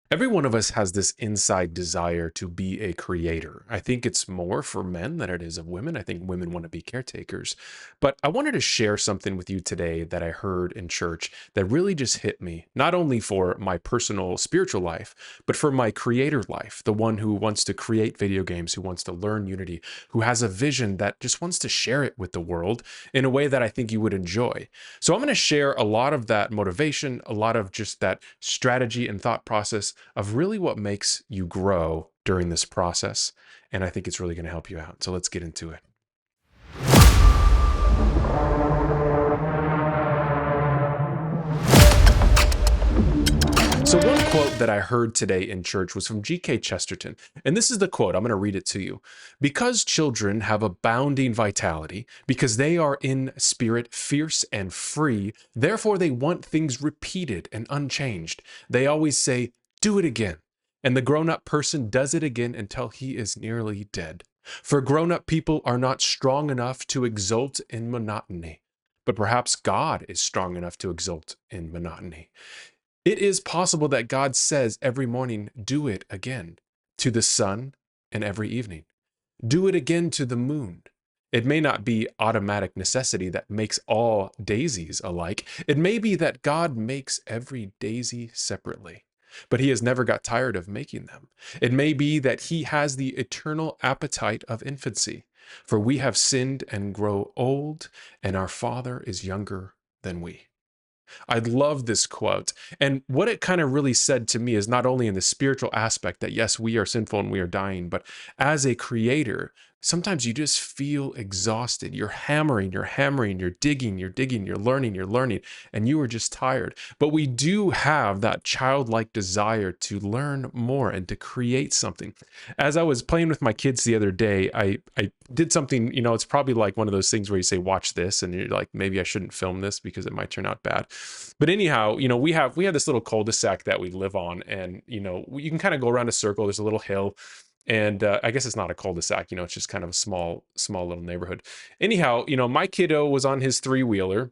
Every one of us has this inside desire to be a creator. I think it's more for men than it is of women. I think women want to be caretakers. But I wanted to share something with you today that I heard in church that really just hit me, not only for my personal spiritual life, but for my creator life, the one who wants to create video games, who wants to learn Unity, who has a vision that just wants to share it with the world in a way that I think you would enjoy. So I'm going to share a lot of that motivation, a lot of just that strategy and thought process of really what makes you grow during this process. And I think it's really going to help you out. So let's get into it. So, one quote that I heard today in church was from G.K. Chesterton. And this is the quote. I'm going to read it to you. Because children have abounding vitality, because they are in spirit fierce and free, therefore they want things repeated and unchanged. They always say, do it again. And the grown up person does it again until he is nearly dead. For grown up people are not strong enough to exult in monotony, but perhaps God is strong enough to exult in monotony. It is possible that God says every morning, do it again to the sun, and every evening. Do it again to the moon. It may not be automatic necessity that makes all daisies alike. It may be that God makes every daisy separately, but he has never got tired of making them. It may be that he has the eternal appetite of infancy, for we have sinned and grow old, and our Father is younger than we. I love this quote. And what it kind of really said to me is not only in the spiritual aspect that, yes, we are sinful and we are dying, but as a creator, sometimes you just feel exhausted. You're hammering, you're digging, you're learning, and you are just tired. But we do have that childlike desire to learn more and to create something. As I was playing with my kids the other day, I did something, it's probably like one of those things where you say, watch this, and you're like, maybe I shouldn't film this because it might turn out bad. But anyhow, we have this little cul-de-sac that we live on, and you can kind of go around a circle. There's a little hill, and I guess it's not a cul-de-sac. It's just kind of a small little neighborhood. Anyhow, my kiddo was on his three-wheeler,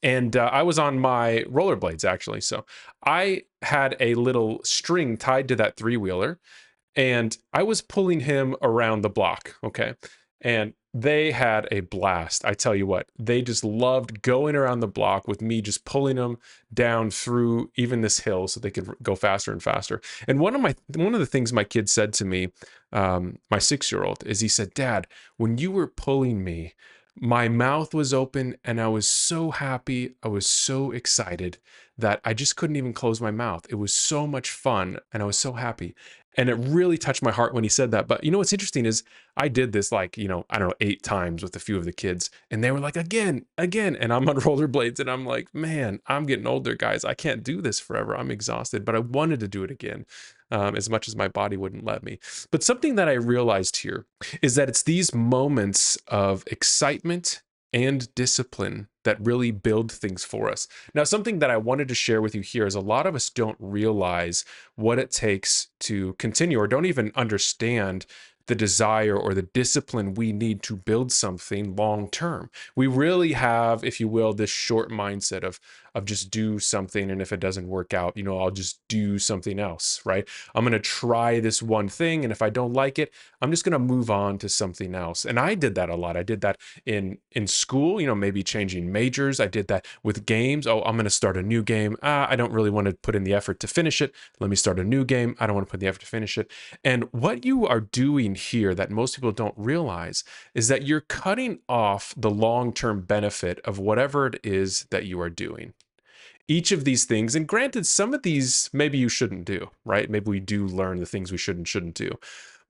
and I was on my rollerblades actually. So I had a little string tied to that three-wheeler, and I was pulling him around the block, okay? And they had a blast. I tell you what, they just loved going around the block with me just pulling them down through even this hill so they could go faster and faster. And one of the things my kid said to me, my 6-year-old, is he said, "Dad, when you were pulling me, my mouth was open and I was so happy, I was so excited that I just couldn't even close my mouth. It was so much fun and I was so happy." And it really touched my heart when he said that. But what's interesting is I did this like, I don't know, 8 times with a few of the kids, and they were like, again, again. And I'm on rollerblades and I'm like, man, I'm getting older, guys. I can't do this forever. I'm exhausted, but I wanted to do it again, as much as my body wouldn't let me. But something that I realized here is that it's these moments of excitement and discipline that really build things for us. Now, something that I wanted to share with you here is a lot of us don't realize what it takes to continue, or don't even understand the desire or the discipline we need to build something long term. We really have, if you will, this short mindset of just do something, and if it doesn't work out, I'll just do something else, right? I'm going to try this one thing, and if I don't like it, I'm just going to move on to something else. And I did that a lot. I did that in school, maybe changing majors. I did that with games. Oh, I'm going to start a new game. I don't really want to put in the effort to finish it. Let me start a new game. I don't want to put in the effort to finish it. And what you are doing here that most people don't realize is that you're cutting off the long-term benefit of whatever it is that you are doing. Each of these things, and granted, some of these maybe you shouldn't do, right? Maybe we do learn the things we should and shouldn't do.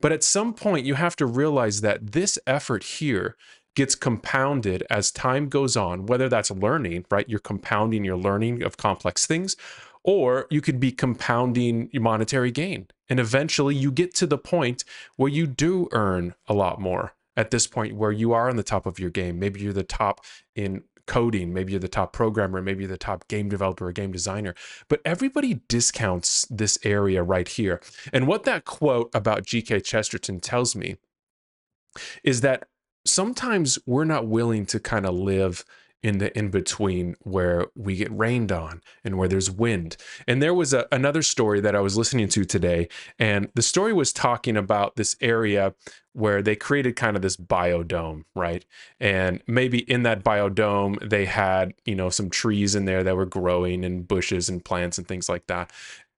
But at some point, you have to realize that this effort here gets compounded as time goes on, whether that's learning, right? You're compounding your learning of complex things, or you could be compounding your monetary gain. And eventually you get to the point where you do earn a lot more. At this point where you are on the top of your game, maybe you're the top in coding, maybe you're the top programmer, maybe you're the top game developer or game designer, but everybody discounts this area right here. And what that quote about G.K. Chesterton tells me is that sometimes we're not willing to kind of live in the in between where we get rained on and where there's wind. And there was another story that I was listening to today, and the story was talking about this area where they created kind of this biodome, right? And maybe in that biodome they had, some trees in there that were growing, and bushes and plants and things like that.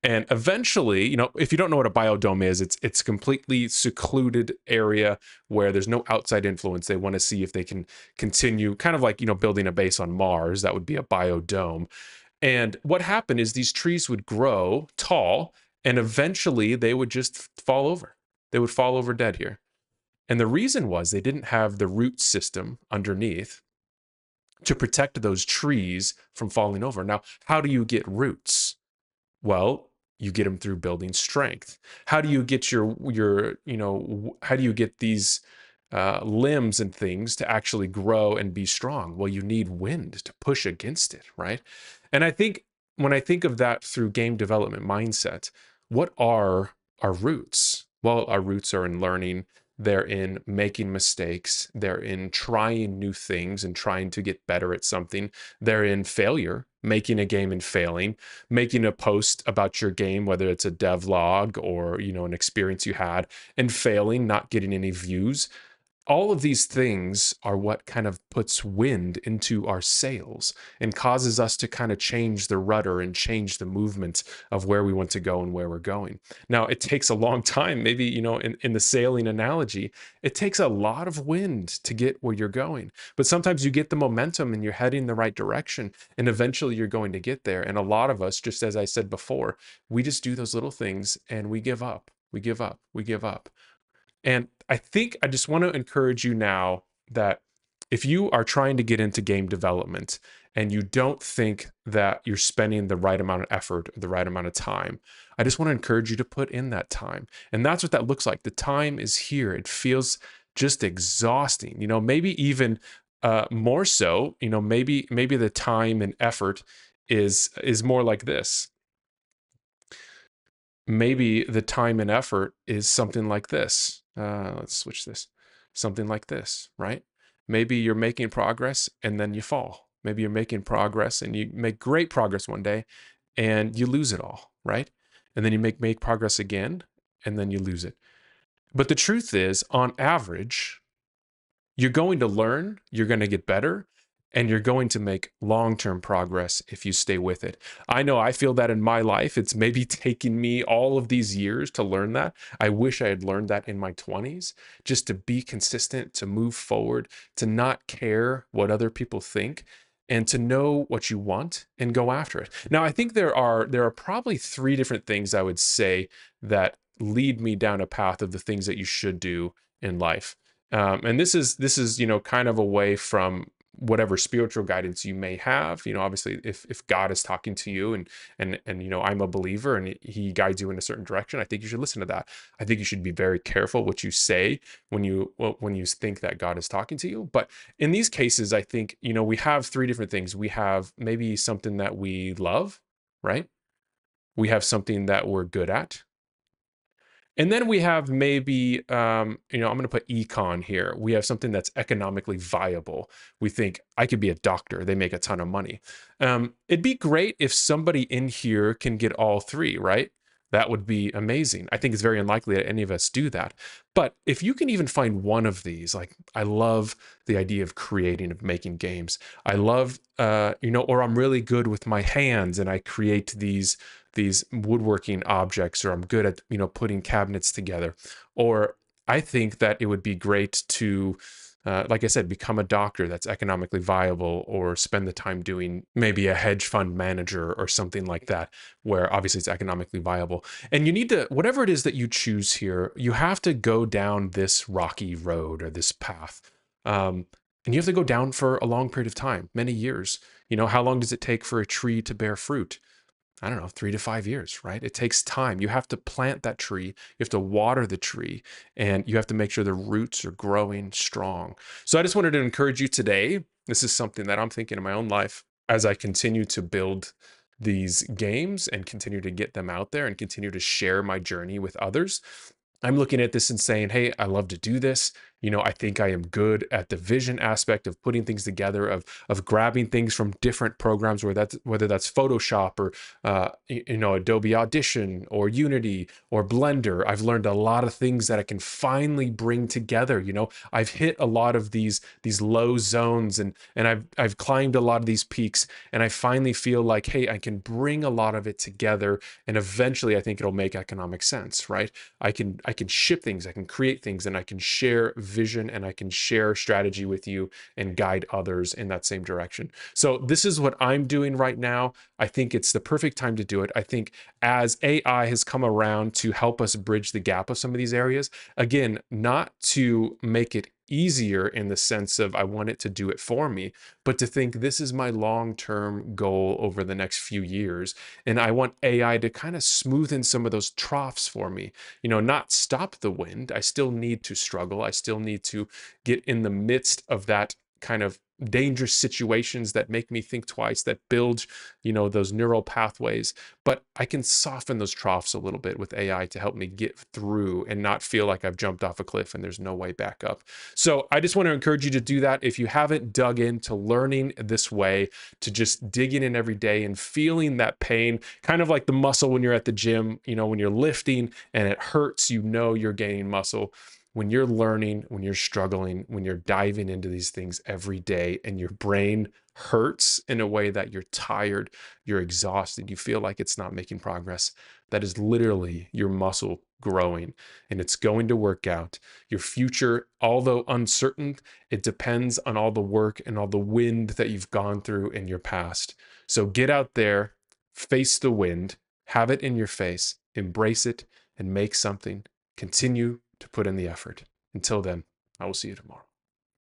And eventually, if you don't know what a biodome is, it's a completely secluded area where there's no outside influence. They want to see if they can continue, kind of like, building a base on Mars. That would be a biodome. And what happened is these trees would grow tall, and eventually they would just fall over. They would fall over dead here. And the reason was they didn't have the root system underneath to protect those trees from falling over. Now, how do you get roots? Well, you get them through building strength. How do you get how do you get these limbs and things to actually grow and be strong? Well, you need wind to push against it, right? And I think when I think of that through game development mindset, what are our roots? Well, our roots are in learning. They're in making mistakes. They're in trying new things and trying to get better at something. They're in failure, making a game and failing, making a post about your game, whether it's a devlog or, an experience you had, and failing, not getting any views. All of these things are what kind of puts wind into our sails and causes us to kind of change the rudder and change the movement of where we want to go and where we're going. Now, it takes a long time. Maybe, in the sailing analogy, it takes a lot of wind to get where you're going. But sometimes you get the momentum and you're heading the right direction, and eventually you're going to get there. And a lot of us, just as I said before, we just do those little things and we give up. We give up. We give up. And I think I just want to encourage you now that if you are trying to get into game development and you don't think that you're spending the right amount of effort or the right amount of time, I just want to encourage you to put in that time. And that's what that looks like. The time is here. It feels just exhausting, maybe even more so, maybe the time and effort is more like this. Maybe the time and effort is something like this. Let's switch this. Something like this, right? Maybe you're making progress and then you fall. Maybe you're making progress and you make great progress one day and you lose it all, right? And then you make progress again and then you lose it. But the truth is, on average, you're going to learn, you're going to get better, and you're going to make long-term progress if you stay with it. I know I feel that in my life. It's maybe taken me all of these years to learn that. I wish I had learned that in my 20s, just to be consistent, to move forward, to not care what other people think, and to know what you want and go after it. Now, I think there are probably 3 different things I would say that lead me down a path of the things that you should do in life. And this is kind of away from whatever spiritual guidance you may have. Obviously, if God is talking to you and I'm a believer and he guides you in a certain direction, I think you should listen to that. I think you should be very careful what you say when you think that God is talking to you. But in these cases, I think we have 3 different things. We have maybe something that we love, right? We have something that we're good at. And then we have maybe, I'm going to put econ here. We have something that's economically viable. We think, I could be a doctor. They make a ton of money. It'd be great if somebody in here can get all 3, right? That would be amazing. I think it's very unlikely that any of us do that. But if you can even find one of these, like I love the idea of creating, of making games. I love, or I'm really good with my hands and I create these woodworking objects, or I'm good at, putting cabinets together. Or I think that it would be great to, like I said, become a doctor that's economically viable, or spend the time doing maybe a hedge fund manager or something like that, where obviously it's economically viable. And you need to, whatever it is that you choose here, you have to go down this rocky road or this path. And you have to go down for a long period of time, many years. How long does it take for a tree to bear fruit? I don't know, 3 to 5 years, right? It takes time. You have to plant that tree. You have to water the tree, and you have to make sure the roots are growing strong. So I just wanted to encourage you today. This is something that I'm thinking in my own life as I continue to build these games and continue to get them out there and continue to share my journey with others. I'm looking at this and saying, hey, I love to do this. I think I am good at the vision aspect of putting things together, of grabbing things from different programs, whether that's Photoshop or Adobe Audition or Unity or Blender. I've learned a lot of things that I can finally bring together. I've hit a lot of these low zones, and I've climbed a lot of these peaks, and I finally feel like, hey, I can bring a lot of it together, and eventually I think it'll make economic sense, right? I can ship things, I can create things, and I can share vision, and I can share strategy with you and guide others in that same direction. So this is what I'm doing right now. I think it's the perfect time to do it. I think as AI has come around to help us bridge the gap of some of these areas, again, not to make it easier in the sense of I want it to do it for me, but to think this is my long-term goal over the next few years. And I want AI to kind of smoothen some of those troughs for me, not stop the wind. I still need to struggle. I still need to get in the midst of that kind of dangerous situations that make me think twice, that build, those neural pathways. But I can soften those troughs a little bit with AI to help me get through and not feel like I've jumped off a cliff and there's no way back up. So I just want to encourage you to do that. If you haven't dug into learning this way, to just digging in every day and feeling that pain, kind of like the muscle when you're at the gym, when you're lifting and it hurts, you're gaining muscle. When you're learning, when you're struggling, when you're diving into these things every day and your brain hurts in a way that you're tired, you're exhausted, you feel like it's not making progress, that is literally your muscle growing, and it's going to work out. Your future, although uncertain, it depends on all the work and all the wind that you've gone through in your past. So get out there, face the wind, have it in your face, embrace it, and make something. Continue to put in the effort. Until then, I will see you tomorrow.